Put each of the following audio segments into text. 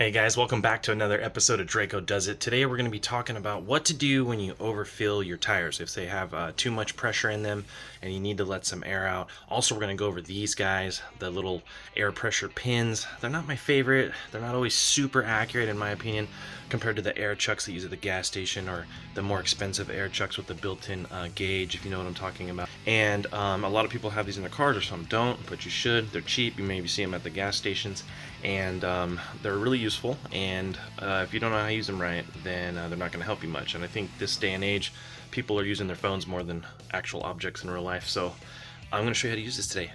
Hey guys, welcome back to another episode of Draco Does It. Today we're going to be talking about what to do when you overfill your tires, if they have too much pressure in them and you need to let some air out. Also, we're going to go over these guys, the little air pressure pins. They're not my favorite. They're not always super accurate in my opinion compared to the air chucks that you use at the gas station or the more expensive air chucks with the built-in gauge, if you know what I'm talking about. And a lot of people have these in their cars, or some don't, but you should. They're cheap. You maybe see them at the gas stations, and they're really useful. And if you don't know how to use them right, then they're not going to help you much. And I think this day and age, people are using their phones more than actual objects in real life. So I'm going to show you how to use this today.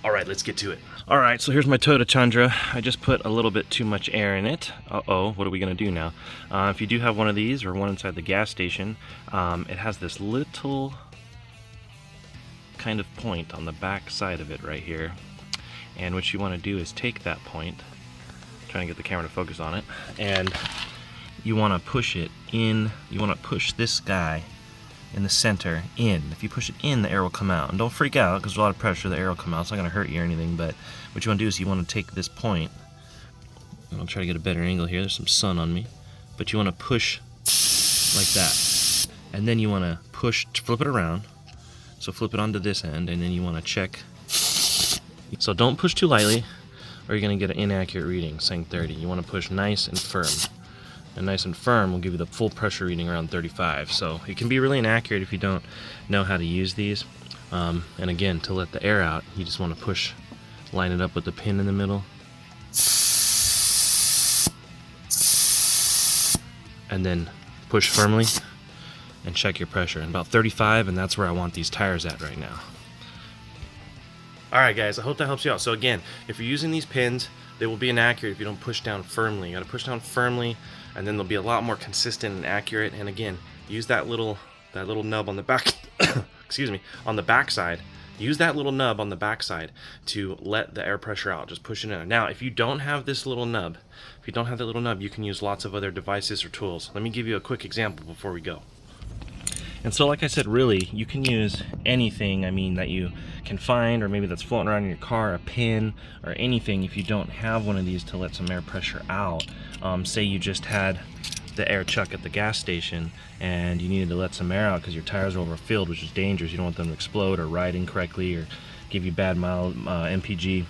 Alright, let's get to it. Alright, so here's my Toyota Tundra. I just put a little bit too much air in it. Uh-oh, what are we going to do now? If you do have one of these, or one inside the gas station, it has this little kind of point on the back side of it right here. And what you want to do is take that point, trying to get the camera to focus on it, and you want to push it in. You want to push this guy in the center in. If you push it in, the air will come out. And don't freak out, because there's a lot of pressure, the air will come out. It's not going to hurt you or anything, but what you want to do is you want to take this point, and I'll try to get a better angle here. There's some sun on me. But you want to push like that. And then you want to push, flip it around. So flip it onto this end, and then you want to check. So don't push too lightly, or you're going to get an inaccurate reading, saying 30. You want to push nice and firm. And nice and firm will give you the full pressure reading around 35. So it can be really inaccurate if you don't know how to use these. And again, to let the air out, you just want to push, line it up with the pin in the middle. And then push firmly and check your pressure. And about 35, and that's where I want these tires at right now. Alright guys, I hope that helps you out. So again, if you're using these pins, they will be inaccurate if you don't push down firmly. You gotta push down firmly, and then they'll be a lot more consistent and accurate. And again, use that little nub on the back excuse me, on the back side. Use that little nub on the back side to let the air pressure out. Just push it in. Now, if you don't have this little nub, you can use lots of other devices or tools. Let me give you a quick example before we go. And so, like I said, really, you can use anything, that you can find, or maybe that's floating around in your car, a pin, or anything. If you don't have one of these to let some air pressure out, say you just had the air chuck at the gas station, and you needed to let some air out because your tires are overfilled, which is dangerous. You don't want them to explode or ride incorrectly or give you bad mild MPG.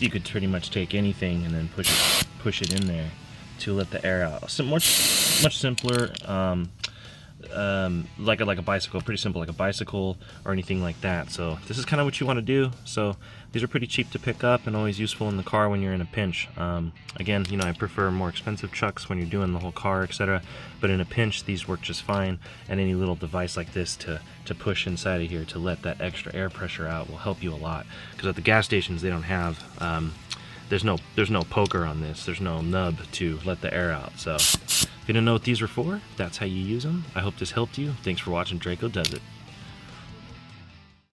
You could pretty much take anything and then push it in there to let the air out. So much simpler. Like a bicycle, pretty simple, like a bicycle or anything like that. So this is kind of what you want to do. So these are pretty cheap to pick up and always useful in the car when you're in a pinch. Again, I prefer more expensive chucks when you're doing the whole car, etc. But in a pinch, these work just fine. And any little device like this to push inside of here to let that extra air pressure out will help you a lot. Because at the gas stations, they don't have there's no poker on this. There's no nub to let the air out. So if you didn't know what these were for, that's how you use them. I hope this helped you. Thanks for watching Draco Does It.